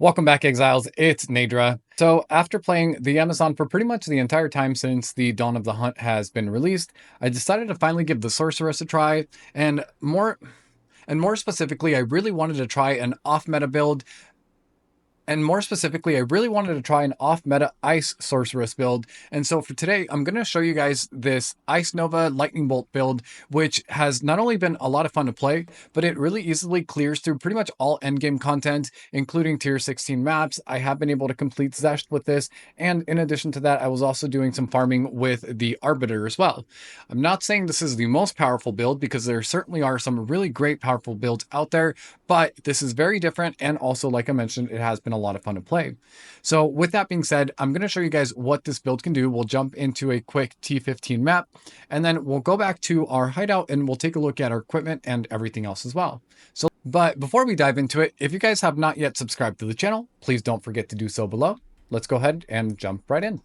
Welcome back, Exiles. It's Naidra. So, after playing the Amazon for pretty much the entire time since the Dawn of the Hunt has been released, I decided to finally give the Sorceress a try, and more specifically, I really wanted to try an off-meta build. And more specifically, I really wanted to try an off-meta Ice Sorceress build. And so for today, I'm going to show you guys this Ice Nova Lightning Bolt build, which has not only been a lot of fun to play, but it really easily clears through pretty much all endgame content, including tier 16 maps. I have been able to complete Zesht with this. And in addition to that, I was also doing some farming with the Arbiter as well. I'm not saying this is the most powerful build because there certainly are some really great powerful builds out there, but this is very different. And also, like I mentioned, it has been a lot of fun to play. So with that being said, I'm going to show you guys what this build can do. We'll jump into a quick T15 map, and then we'll go back to our hideout and we'll take a look at our equipment and everything else as well. But before we dive into it, if you guys have not yet subscribed to the channel, please don't forget to do so below. Let's go ahead and jump right in.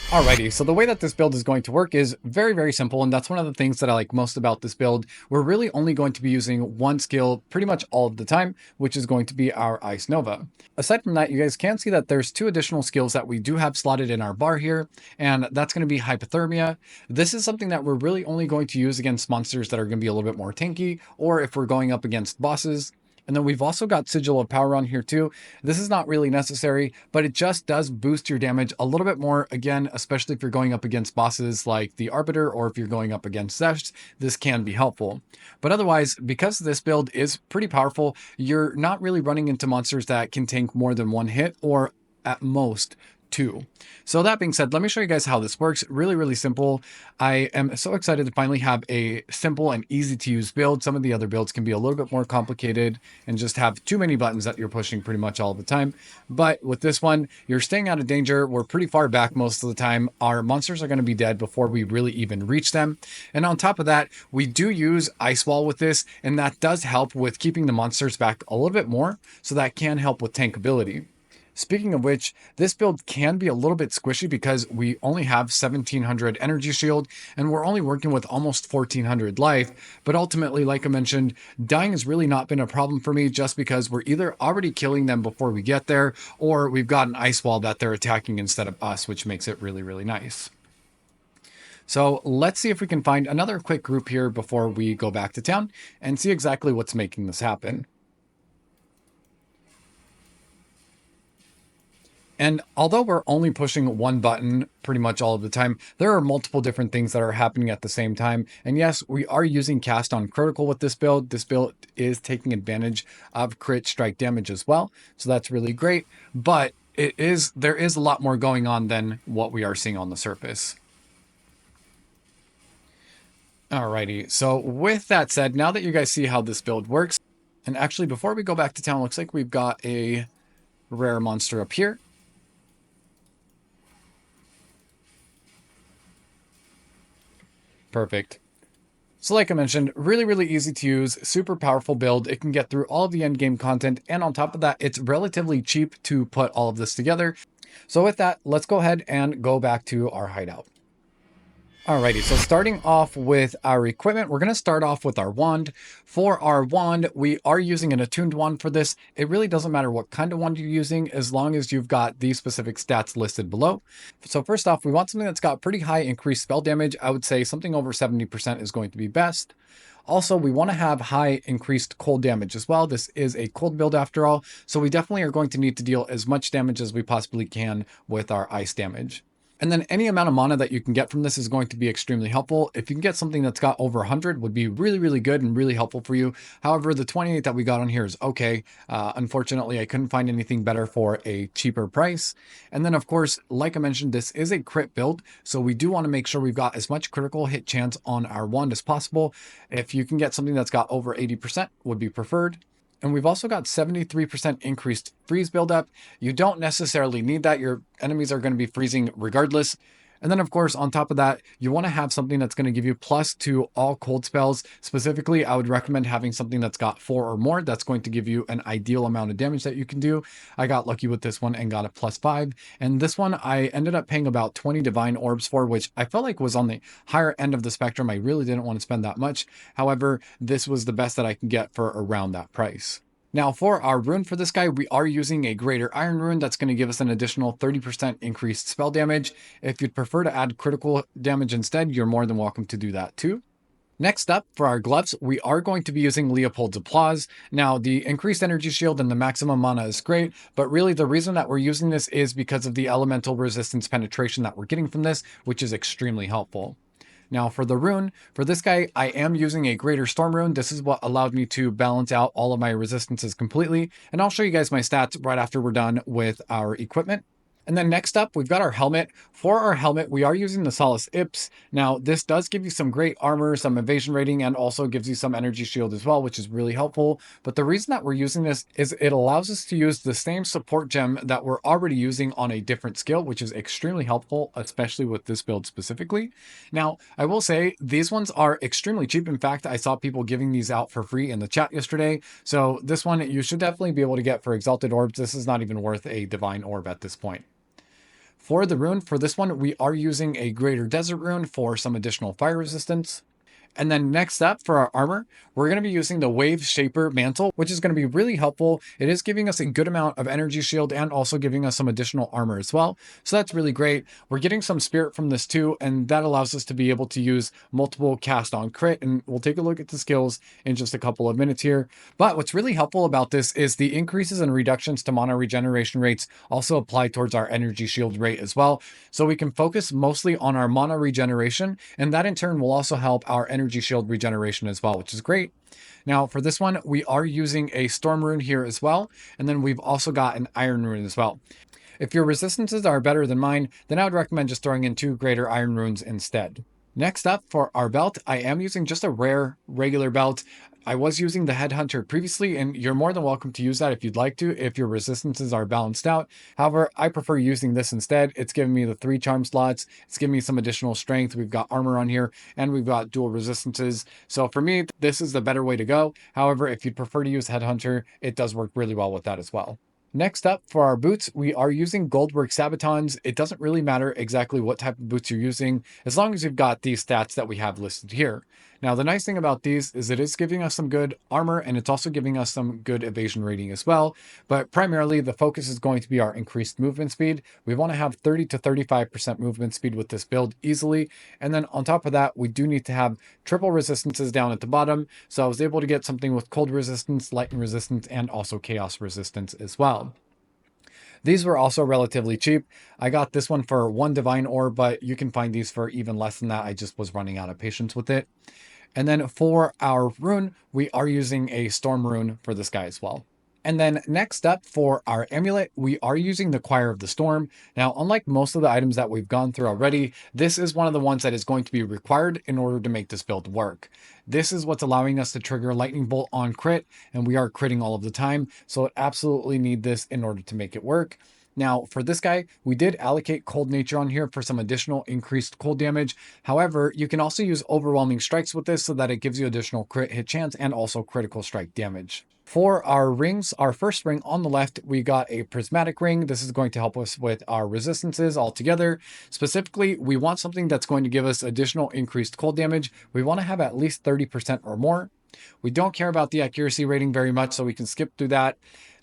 Alrighty, so the way that this build is going to work is very, very simple, and that's one of the things that I like most about this build. We're really only going to be using one skill pretty much all of the time, which is going to be our Ice Nova. Aside from that, you guys can see that there's two additional skills that we do have slotted in our bar here, and that's going to be Hypothermia. This is something that we're really only going to use against monsters that are going to be a little bit more tanky, or if we're going up against bosses. And then we've also got Sigil of Power on here too. This is not really necessary, but it just does boost your damage a little bit more. Again, especially if you're going up against bosses like the Arbiter, or if you're going up against Zesht, this can be helpful. But otherwise, because this build is pretty powerful, you're not really running into monsters that can tank more than one hit, or at most two. So that being said, let me show you guys how this works. Really, really simple. I am so excited to finally have a simple and easy to use build. Some of the other builds can be a little bit more complicated and just have too many buttons that you're pushing pretty much all the time. But with this one, you're staying out of danger. We're pretty far back most of the time. Our monsters are going to be dead before we really even reach them. And on top of that, we do use Ice Wall with this, and that does help with keeping the monsters back a little bit more. So that can help with tankability. Speaking of which, this build can be a little bit squishy because we only have 1700 energy shield and we're only working with almost 1400 life. But ultimately, like I mentioned, dying has really not been a problem for me just because we're either already killing them before we get there, or we've got an ice wall that they're attacking instead of us, which makes it really, really nice. So let's see if we can find another quick group here before we go back to town and see exactly what's making this happen. And although we're only pushing one button pretty much all of the time, there are multiple different things that are happening at the same time. And yes, we are using cast on critical with this build. This build is taking advantage of crit strike damage as well. So that's really great. But there is a lot more going on than what we are seeing on the surface. Alrighty, so with that said, now that you guys see how this build works, and actually before we go back to town, looks like we've got a rare monster up here. Perfect. So like I mentioned, really, really easy to use, super powerful build. It can get through all of the end game content. And on top of that, it's relatively cheap to put all of this together. So with that, let's go ahead and go back to our hideout. Alrighty, so starting off with our equipment, we're going to start off with our wand. For our wand, we are using an attuned wand for this. It really doesn't matter what kind of wand you're using as long as you've got these specific stats listed below. So first off, we want something that's got pretty high increased spell damage. I would say something over 70% is going to be best. Also, we want to have high increased cold damage as well. This is a cold build after all, so we definitely are going to need to deal as much damage as we possibly can with our ice damage. And then any amount of mana that you can get from this is going to be extremely helpful. If you can get something that's got over 100 would be really, really good and really helpful for you. However, the 28 that we got on here is okay. Unfortunately, I couldn't find anything better for a cheaper price. And then of course, like I mentioned, this is a crit build. So we do want to make sure we've got as much critical hit chance on our wand as possible. If you can get something that's got over 80% would be preferred. And we've also got 73% increased freeze buildup. You don't necessarily need that. Your enemies are going to be freezing regardless. And then of course, on top of that, you want to have something that's going to give you plus to all cold spells. Specifically, I would recommend having something that's got 4 or more. That's going to give you an ideal amount of damage that you can do. I got lucky with this one and got a +5. And this one, I ended up paying about 20 divine orbs for, which I felt like was on the higher end of the spectrum. I really didn't want to spend that much. However, this was the best that I can get for around that price. Now for our rune for this guy, we are using a greater iron rune that's going to give us an additional 30% increased spell damage. If you'd prefer to add critical damage instead, you're more than welcome to do that too. Next up, for our gloves, we are going to be using Leopold's Applause. Now, the increased energy shield and the maximum mana is great, but really the reason that we're using this is because of the elemental resistance penetration that we're getting from this, which is extremely helpful. Now for the rune, for this guy, I am using a greater storm rune. This is what allowed me to balance out all of my resistances completely. And I'll show you guys my stats right after we're done with our equipment. And then next up, we've got our helmet. For our helmet, we are using the Solace Ips. Now, this does give you some great armor, some evasion rating, and also gives you some energy shield as well, which is really helpful. But the reason that we're using this is it allows us to use the same support gem that we're already using on a different skill, which is extremely helpful, especially with this build specifically. Now, I will say these ones are extremely cheap. In fact, I saw people giving these out for free in the chat yesterday. So this one you should definitely be able to get for Exalted Orbs. This is not even worth a Divine Orb at this point. For the rune, for this one, we are using a Greater Desert Rune for some additional fire resistance. And then next up for our armor, we're going to be using the Wave Shaper Mantle, which is going to be really helpful. It is giving us a good amount of energy shield and also giving us some additional armor as well. So that's really great. We're getting some spirit from this too, and that allows us to be able to use multiple cast on crit. And we'll take a look at the skills in just a couple of minutes here. But what's really helpful about this is the increases and reductions to mana regeneration rates also apply towards our energy shield rate as well. So we can focus mostly on our mana regeneration, and that in turn will also help our energy shield regeneration as well, which is great. Now for this one, we are using a storm rune here as well, and then we've also got an iron rune as well. If your resistances are better than mine, then I would recommend just throwing in 2 greater iron runes instead. Next up for our belt, I am using just a rare regular belt. I was using the Headhunter previously, and you're more than welcome to use that if you'd like to, if your resistances are balanced out. However, I prefer using this instead. It's giving me the 3 charm slots. It's giving me some additional strength. We've got armor on here, and we've got dual resistances. So for me, this is the better way to go. However, if you'd prefer to use Headhunter, it does work really well with that as well. Next up, for our boots, we are using Goldwork Sabatons. It doesn't really matter exactly what type of boots you're using, as long as you've got these stats that we have listed here. Now, the nice thing about these is it is giving us some good armor, and it's also giving us some good evasion rating as well. But primarily, the focus is going to be our increased movement speed. We want to have 30 to 35% movement speed with this build easily. And then on top of that, we do need to have triple resistances down at the bottom. So I was able to get something with cold resistance, lightning resistance, and also chaos resistance as well. These were also relatively cheap. I got this one for 1 divine ore, but you can find these for even less than that. I just was running out of patience with it. And then for our rune, we are using a storm rune for this guy as well. And then next up for our amulet, we are using the Choir of the Storm. Now, unlike most of the items that we've gone through already, this is one of the ones that is going to be required in order to make this build work. This is what's allowing us to trigger Lightning Bolt on crit, and we are critting all of the time, so it absolutely need this in order to make it work. Now, for this guy, we did allocate Cold Nature on here for some additional increased cold damage. However, you can also use Overwhelming Strikes with this so that it gives you additional crit hit chance and also critical strike damage. For our rings, our first ring on the left, we got a prismatic ring. This is going to help us with our resistances altogether. Specifically, we want something that's going to give us additional increased cold damage. We want to have at least 30% or more. We don't care about the accuracy rating very much, so we can skip through that.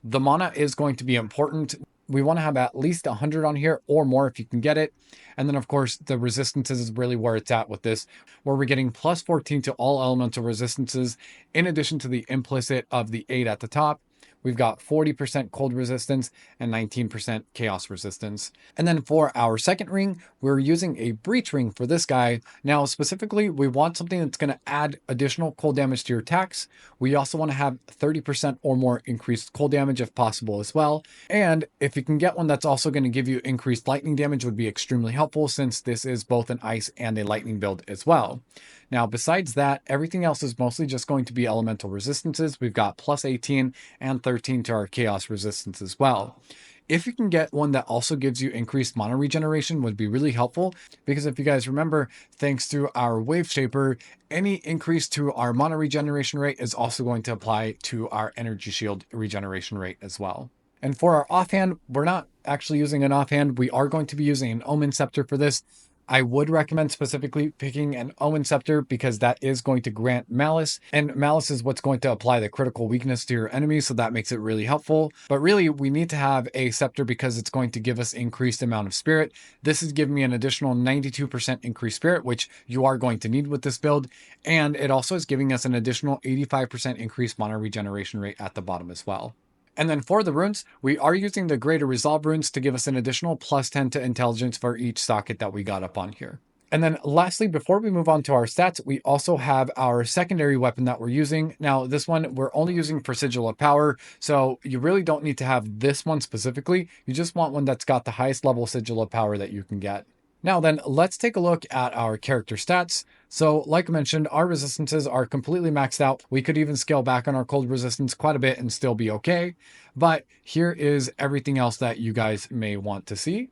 The mana is going to be important. We want to have at least 100 on here or more if you can get it. And then, of course, the resistances is really where it's at with this, where we're getting plus 14 to all elemental resistances, in addition to the implicit of the 8 at the top. We've got 40% cold resistance and 19% chaos resistance. And then for our second ring, we're using a breach ring for this guy. Now, specifically, we want something that's going to add additional cold damage to your attacks. We also want to have 30% or more increased cold damage if possible as well. And if you can get one that's also going to give you increased lightning damage would be extremely helpful, since this is both an ice and a lightning build as well. Now, besides that, everything else is mostly just going to be elemental resistances. We've got plus 18 and 13 to our chaos resistance as well. If you can get one that also gives you increased mana regeneration would be really helpful, because if you guys remember, thanks to our Wave Shaper, any increase to our mana regeneration rate is also going to apply to our energy shield regeneration rate as well. And for our offhand, we're not actually using an offhand. We are going to be using an Omen Scepter for this. I would recommend specifically picking an Omen Scepter because that is going to grant Malice, and Malice is what's going to apply the critical weakness to your enemy, so that makes it really helpful. But really, we need to have a Scepter because it's going to give us increased amount of Spirit. This is giving me an additional 92% increased Spirit, which you are going to need with this build, and it also is giving us an additional 85% increased mana regeneration rate at the bottom as well. And then for the runes, we are using the Greater Resolve runes to give us an additional +10 to intelligence for each socket that we got up on here. And then lastly, before we move on to our stats, we also have our secondary weapon that we're using. Now, this one, we're only using for Sigil of Power, so you really don't need to have this one specifically. You just want one that's got the highest level Sigil of Power that you can get. Now then, let's take a look at our character stats. So like I mentioned, our resistances are completely maxed out. We could even scale back on our cold resistance quite a bit and still be okay. But here is everything else that you guys may want to see.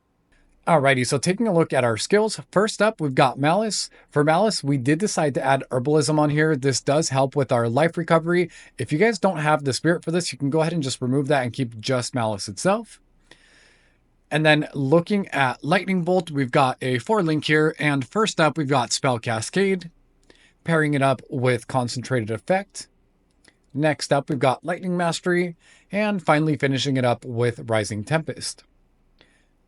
Alrighty, so taking a look at our skills, first up, we've got Malice. For Malice, we did decide to add Herbalism on here. This does help with our life recovery. If you guys don't have the spirit for this, you can go ahead and just remove that and keep just Malice itself. And then looking at Lightning Bolt, we've got a 4-link here. And first up, we've got Spell Cascade, pairing it up with Concentrated Effect. Next up, we've got Lightning Mastery, and finally finishing it up with Rising Tempest.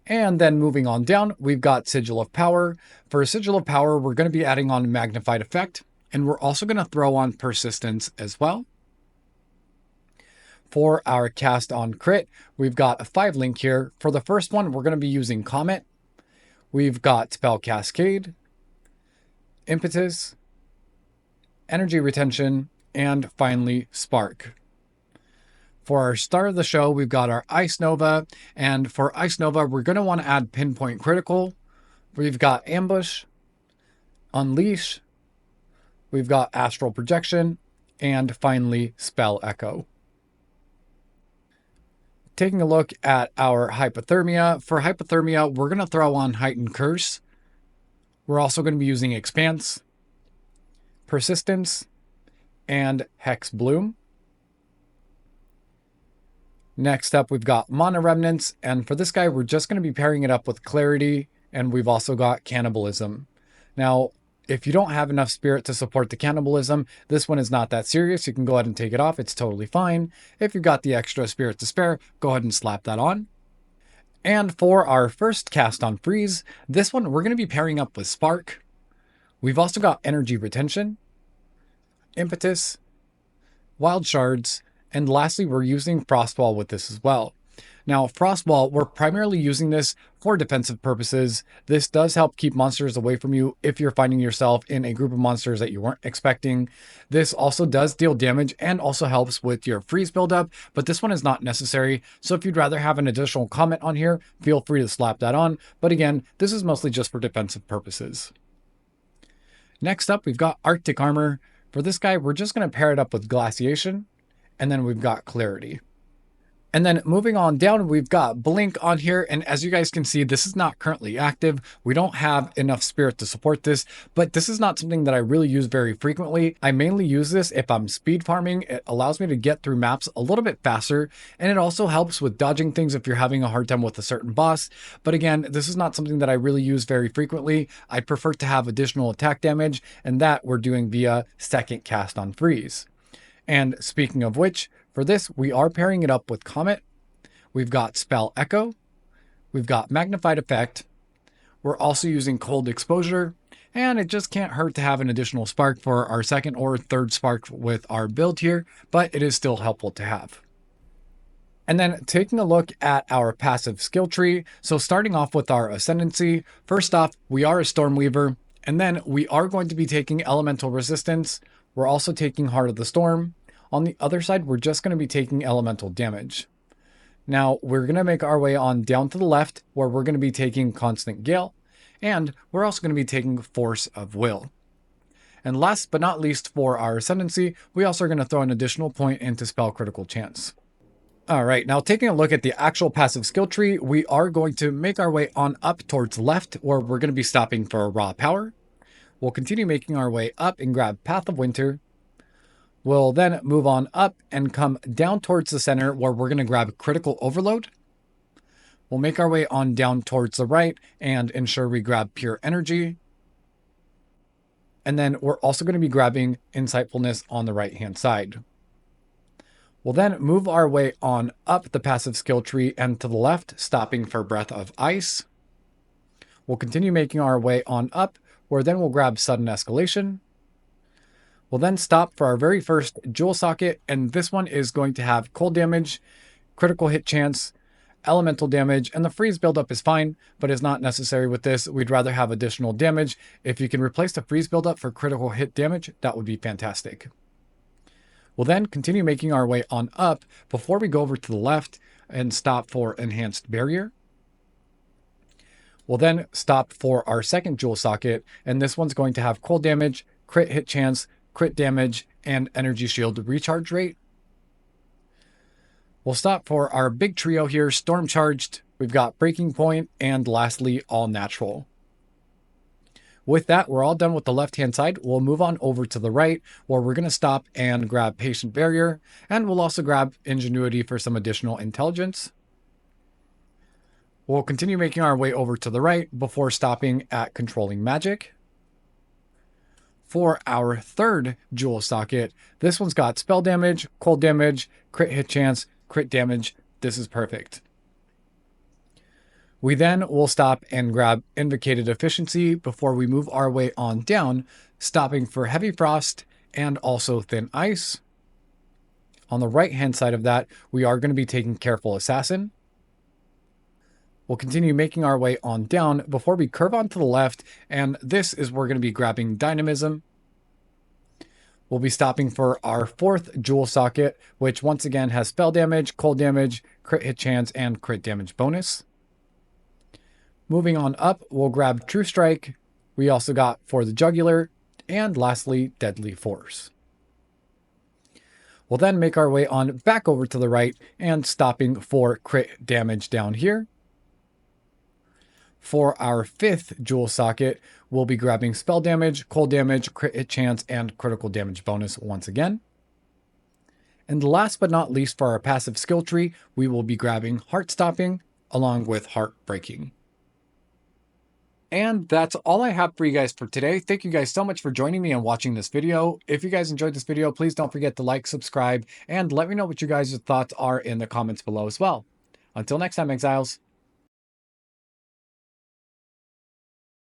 And then moving on down, we've got Sigil of Power. For Sigil of Power, we're going to be adding on Magnified Effect, and we're also going to throw on Persistence as well. For our cast on crit, we've got a 5-link here. For the first one, we're going to be using Comet. We've got Spell Cascade, Impetus, Energy Retention, and finally Spark. For our start of the show, we've got our Ice Nova, and for Ice Nova, we're going to want to add Pinpoint Critical. We've got Ambush, Unleash, we've got Astral Projection, and finally Spell Echo. Taking a look at our Hypothermia. For Hypothermia, we're going to throw on Heightened Curse. We're also going to be using Expanse, Persistence, and Hex Bloom. Next up, we've got Mana Remnants, and for this guy, we're just going to be pairing it up with Clarity, and we've also got Cannibalism. Now, if you don't have enough spirit to support the Cannibalism, this one is not that serious. You can go ahead and take it off. It's totally fine. If you've got the extra spirit to spare, go ahead and slap that on. And for our first cast on Freeze, this one we're going to be pairing up with Spark. We've also got Energy Retention, Impetus, Wild Shards, and lastly, we're using Frostwall with this as well. Now, Frostwall, we're primarily using this for defensive purposes. This does help keep monsters away from you if you're finding yourself in a group of monsters that you weren't expecting. This also does deal damage and also helps with your freeze buildup, but this one is not necessary. So if you'd rather have an additional comment on here, feel free to slap that on. But again, this is mostly just for defensive purposes. Next up, we've got Arctic Armor. For this guy, we're just going to pair it up with Glaciation, and then we've got Clarity. And then moving on down, we've got Blink on here. And as you guys can see, this is not currently active. We don't have enough spirit to support this, but this is not something that I really use very frequently. I mainly use this if I'm speed farming. It allows me to get through maps a little bit faster. And it also helps with dodging things if you're having a hard time with a certain boss. But again, this is not something that I really use very frequently. I prefer to have additional attack damage, and that we're doing via second cast on Freeze. And speaking of which, for this, we are pairing it up with Comet. We've got Spell Echo. We've got Magnified Effect. We're also using Cold Exposure. And it just can't hurt to have an additional spark for our second or third spark with our build here, but it is still helpful to have. And then taking a look at our passive skill tree. So starting off with our Ascendancy, first off, we are a Stormweaver, and then we are going to be taking Elemental Resistance. We're also taking Heart of the Storm. On the other side, we're just going to be taking elemental damage. Now, we're going to make our way on down to the left, where we're going to be taking Constant Gale, and we're also going to be taking Force of Will. And last but not least, for our Ascendancy, we also are going to throw an additional point into Spell Critical Chance. Alright, now taking a look at the actual passive skill tree, we are going to make our way on up towards left, where we're going to be stopping for Raw Power. We'll continue making our way up and grab Path of Winter. We'll then move on up and come down towards the center, where we're going to grab Critical Overload. We'll make our way on down towards the right and ensure we grab pure energy. And then we're also going to be grabbing insightfulness on the right hand side. We'll then move our way on up the passive skill tree and to the left, stopping for Breath of Ice. We'll continue making our way on up, where then we'll grab Sudden Escalation. We'll then stop for our very first Jewel Socket, and this one is going to have cold damage, critical hit chance, elemental damage, and the freeze buildup is fine, but is not necessary with this. We'd rather have additional damage. If you can replace the freeze buildup for critical hit damage, that would be fantastic. We'll then continue making our way on up before we go over to the left and stop for Enhanced Barrier. We'll then stop for our second Jewel Socket, and this one's going to have cold damage, crit hit chance, crit damage, and energy shield recharge rate. We'll stop for our big trio here, Storm Charged, we've got Breaking Point, and lastly, All Natural. With that, we're all done with the left-hand side. We'll move on over to the right, where we're going to stop and grab Patient Barrier, and we'll also grab Ingenuity for some additional intelligence. We'll continue making our way over to the right before stopping at Controlling Magic. For our third Jewel Socket, this one's got Spell Damage, Cold Damage, Crit Hit Chance, Crit Damage. This is perfect. We then will stop and grab Invocated Efficiency before we move our way on down, stopping for Heavy Frost and also Thin Ice. On the right-hand side of that, we are going to be taking Careful Assassin. We'll continue making our way on down before we curve on to the left, and this is where we're going to be grabbing Dynamism. We'll be stopping for our fourth Jewel Socket, which once again has Spell Damage, Cold Damage, Crit Hit Chance, and Crit Damage bonus. Moving on up, we'll grab True Strike. We also got for the Jugular, and lastly, Deadly Force. We'll then make our way on back over to the right and stopping for crit damage down here. For our fifth Jewel Socket, we'll be grabbing Spell Damage, Cold Damage, Crit Hit Chance, and Critical Damage bonus once again. And last but not least, for our passive skill tree, we will be grabbing Heart Stopping along with Heart Breaking. And that's all I have for you guys for today. Thank you guys so much for joining me and watching this video. If you guys enjoyed this video, please don't forget to like, subscribe, and let me know what you guys' thoughts are in the comments below as well. Until next time, Exiles.